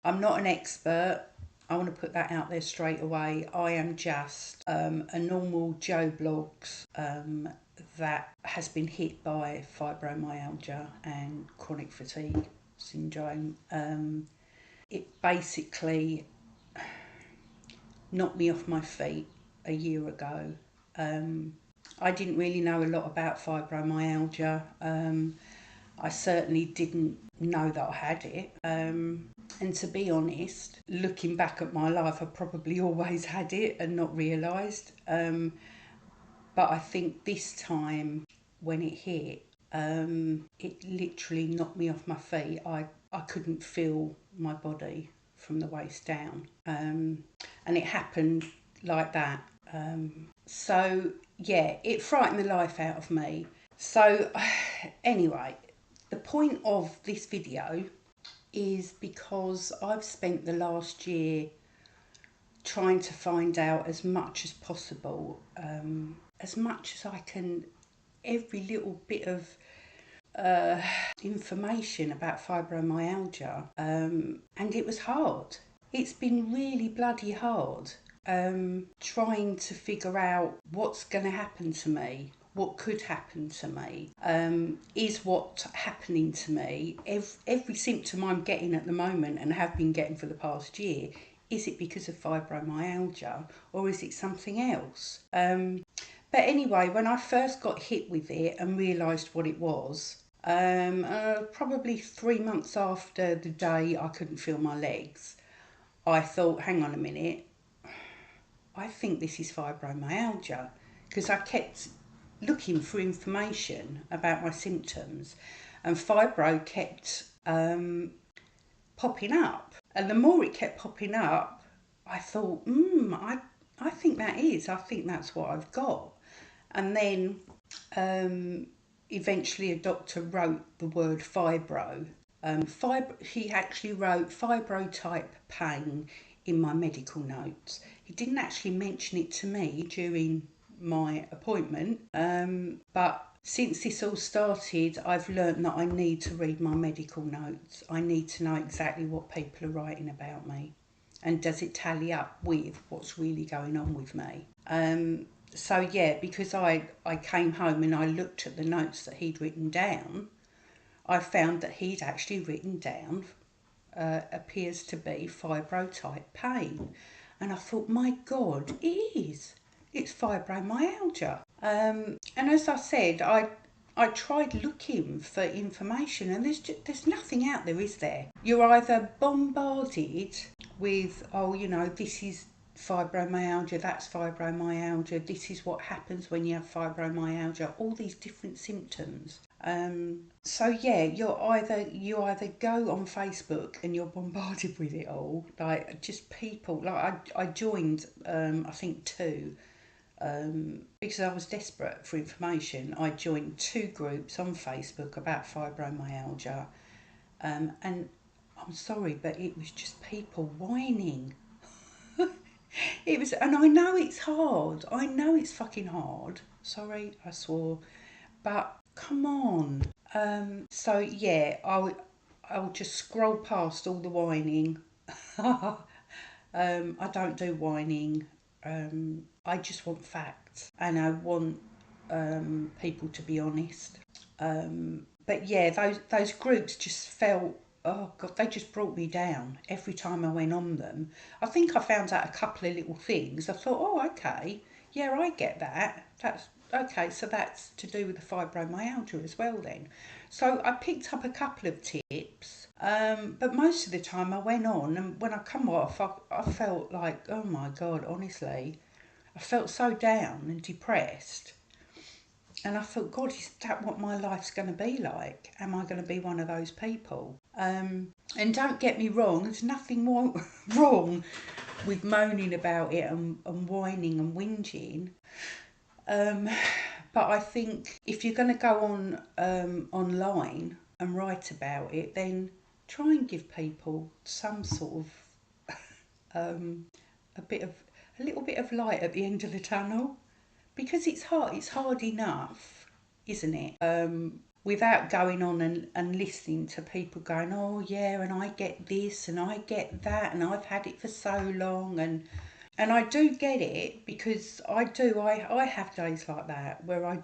I'm not an expert. I want to put that out there straight away. I am just a normal Joe Blogs that has been hit by fibromyalgia and chronic fatigue syndrome. It basically knocked me off my feet a year ago. I didn't really know a lot about fibromyalgia. I certainly didn't know that I had it. And to be honest, looking back at my life, I probably always had it and not realised. But I think this time when it hit, it literally knocked me off my feet. I couldn't feel my body from the waist down. And it happened like that. So, yeah, it frightened the life out of me. So, anyway, the point of this video is because I've spent the last year trying to find out as much as possible, as much as I can, every little bit of information about fibromyalgia, and it was hard. It's been really bloody hard, trying to figure out what's going to happen to me, what could happen to me, is what's happening to me. Every symptom I'm getting at the moment and have been getting for the past year, is it because of fibromyalgia or is it something else? But anyway, when I first got hit with it and realised what it was, probably 3 months after the day I couldn't feel my legs, I thought, hang on a minute, I think this is fibromyalgia, because I kept looking for information about my symptoms and fibro kept popping up. And the more it kept popping up, I thought, I think I think that's what I've got. And then eventually a doctor wrote the word fibro. He actually wrote fibro type pain in my medical notes. He didn't actually mention it to me during my appointment, but since this all started, I've learnt that I need to read my medical notes. I need to know exactly what people are writing about me, and does it tally up with what's really going on with me. So yeah, because I came home and I looked at the notes that he'd written down, I found that he'd actually written down appears to be fibro type pain. And I thought, my God, it is. It's fibromyalgia. And as I said, I tried looking for information, and there's nothing out there, is there? You're either bombarded with, oh, this is fibromyalgia, that's fibromyalgia, this is what happens when you have fibromyalgia, all these different symptoms. So yeah, you either go on Facebook and you're bombarded with it all, like just people. Like I joined, I think two, because I was desperate for information. I joined 2 groups on Facebook about fibromyalgia, and I'm sorry, but it was just people whining. It was, and I know it's hard. I know it's fucking hard. Sorry, I swore, but come on. So yeah, I'll just scroll past all the whining. I don't do whining. I just want facts, and I want people to be honest. But yeah, those groups just felt, oh God, they just brought me down every time I went on them. I think I found out a couple of little things. I thought, oh, okay, yeah, I get that. That's okay, so that's to do with the fibromyalgia as well then. So I picked up a couple of tips, but most of the time I went on, and when I come off, I felt like, oh my God, honestly, I felt so down and depressed. And I thought, God, is that what my life's going to be like? Am I going to be one of those people? And don't get me wrong, there's nothing wrong with moaning about it and whining and whinging. But I think if you're going to go on online and write about it, then try and give people some sort of a little bit of light at the end of the tunnel, because it's hard enough, isn't it? without going on and listening to people going, oh yeah, and I get this and I get that and I've had it for so long, and I do get it, because I have days like that where I'm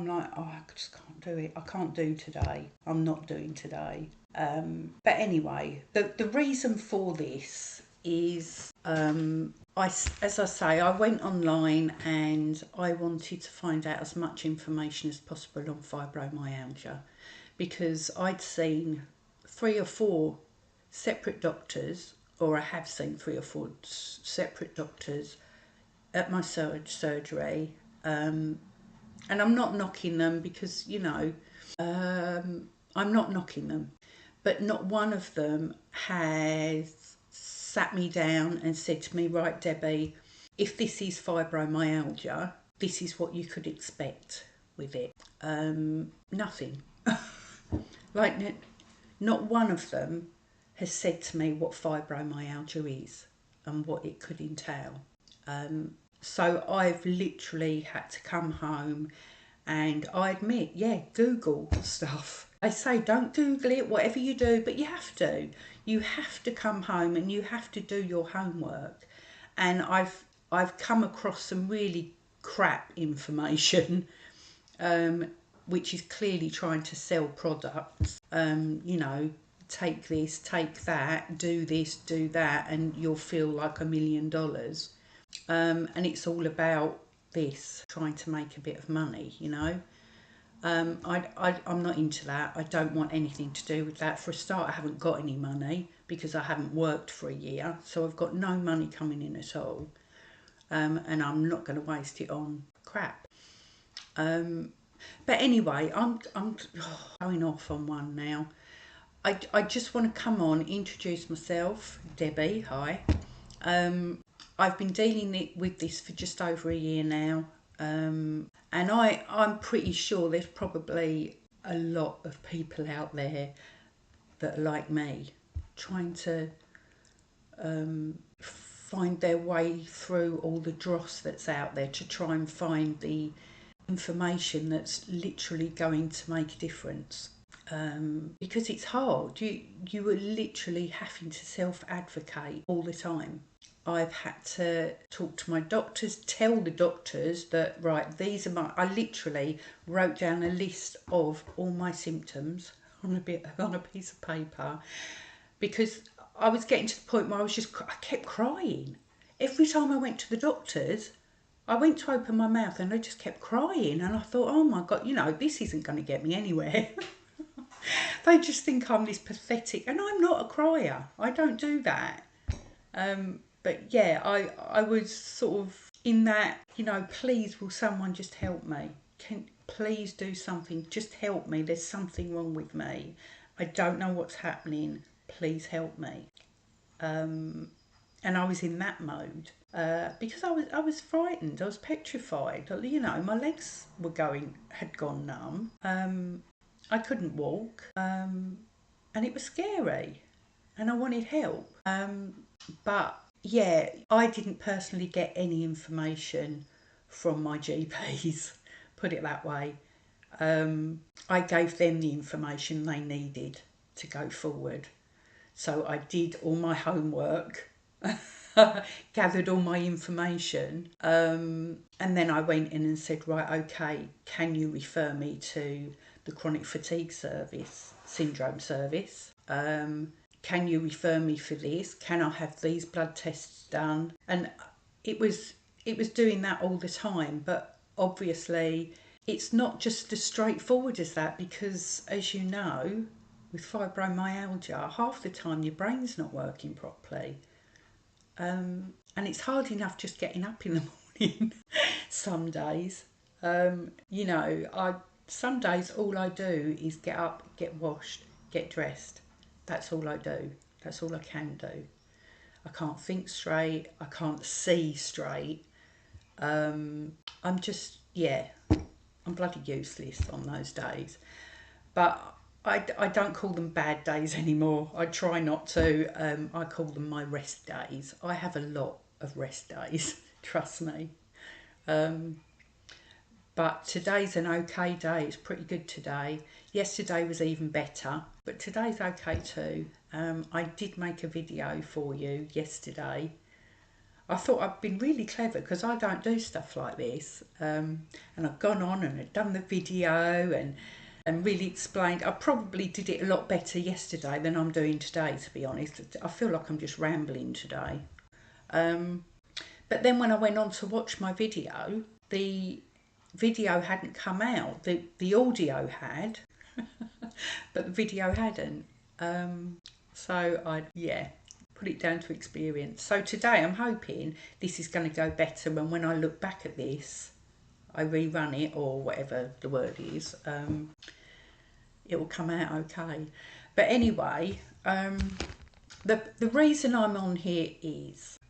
like, oh, I just can't do it. I can't do today. I'm not doing today. But anyway, the reason for this is, as I say, I went online and I wanted to find out as much information as possible on fibromyalgia, because I'd seen 3 or 4 separate doctors, or I have seen 3 or 4 separate doctors at my surgery, and I'm not knocking them, because I'm not knocking them, but not one of them has sat me down and said to me, right, Debbie, if this is fibromyalgia, this is what you could expect with it. Nothing. Like, not one of them has said to me what fibromyalgia is and what it could entail. So I've literally had to come home, and I admit, yeah, Google stuff. I say don't Google it, whatever you do, but you have to. You have to come home and you have to do your homework. And I've come across some really crap information, which is clearly trying to sell products. Take this, take that, do this, do that, and you'll feel like $1 million. And it's all about this, trying to make a bit of money, I'm not into that. I don't want anything to do with that. For a start, I haven't got any money because I haven't worked for a year, so I've got no money coming in at all, and I'm not going to waste it on crap. But anyway, I'm going off on one now. I just want to come on, introduce myself, Debbie. Hi. I've been dealing with this for just over a year now, and I'm pretty sure there's probably a lot of people out there that are like me, trying to find their way through all the dross that's out there to try and find the information that's literally going to make a difference. Because it's hard. You are literally having to self-advocate all the time. I've had to talk to my doctors, tell the doctors that, right, these are I literally wrote down a list of all my symptoms on a piece of paper, because I was getting to the point where I kept crying. Every time I went to the doctors, I went to open my mouth and I just kept crying, and I thought, oh my God, this isn't going to get me anywhere. They just think I'm this pathetic, and I'm not a crier. I don't do that. But yeah, I was sort of in that, please, will someone just help me? Please do something, just help me. There's something wrong with me. I don't know what's happening. Please help me. And I was in that mode because I was frightened. I was petrified. My legs had gone numb. I couldn't walk, and it was scary, and I wanted help. But yeah, I didn't personally get any information from my GPs, put it that way. I gave them the information they needed to go forward. So I did all my homework, gathered all my information, and then I went in and said, right, okay, can you refer me to the chronic fatigue syndrome service? Can you refer me for this? Can I have these blood tests done? And it was doing that all the time, but obviously it's not just as straightforward as that, because as you know, with fibromyalgia, half the time your brain's not working properly. And it's hard enough just getting up in the morning some days. Some days all I do is get up, get washed, get dressed. That's all I do. That's all I can do. I can't think straight. I can't see straight. I'm bloody useless on those days. But I don't call them bad days anymore. I try not to. I call them my rest days. I have a lot of rest days, trust me. But But today's an okay day. It's pretty good today. Yesterday was even better, but today's okay too. I did make a video for you yesterday. I thought I'd been really clever because I don't do stuff like this. And I've gone on and I've done the video and really explained. I probably did it a lot better yesterday than I'm doing today, to be honest. I feel like I'm just rambling today. But then when I went on to watch my video, the video hadn't come out. The audio had, but the video hadn't. So I put it down to experience. So today I'm hoping this is going to go better, and when I look back at this, I rerun it or whatever the word is, it will come out okay. But anyway, the reason I'm on here is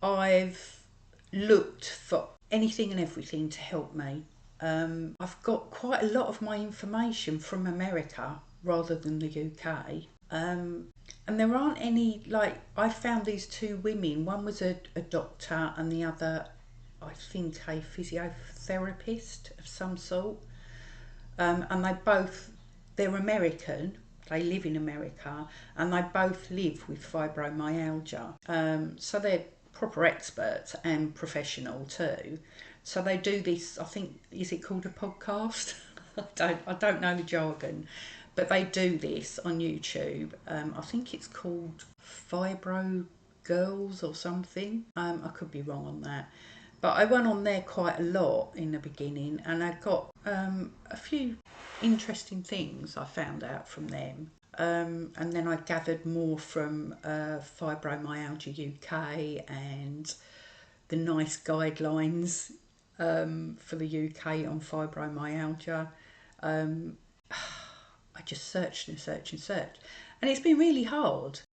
I've looked for anything and everything to help me. I've got quite a lot of my information from America rather than the UK. And there aren't any, like, I found these two women. One was a doctor and the other, I think, a physiotherapist of some sort. And they're American, they live in America, and they both live with fibromyalgia. So they're proper experts and professional too. So they do this, I think, is it called a podcast? I don't know the jargon, but they do this on YouTube. I think it's called Fibro Girls or something. I could be wrong on that. But I went on there quite a lot in the beginning, and I got a few interesting things I found out from them. And then I gathered more from Fibromyalgia UK and the NICE guidelines for the UK on fibromyalgia. I just searched and searched and searched. And it's been really hard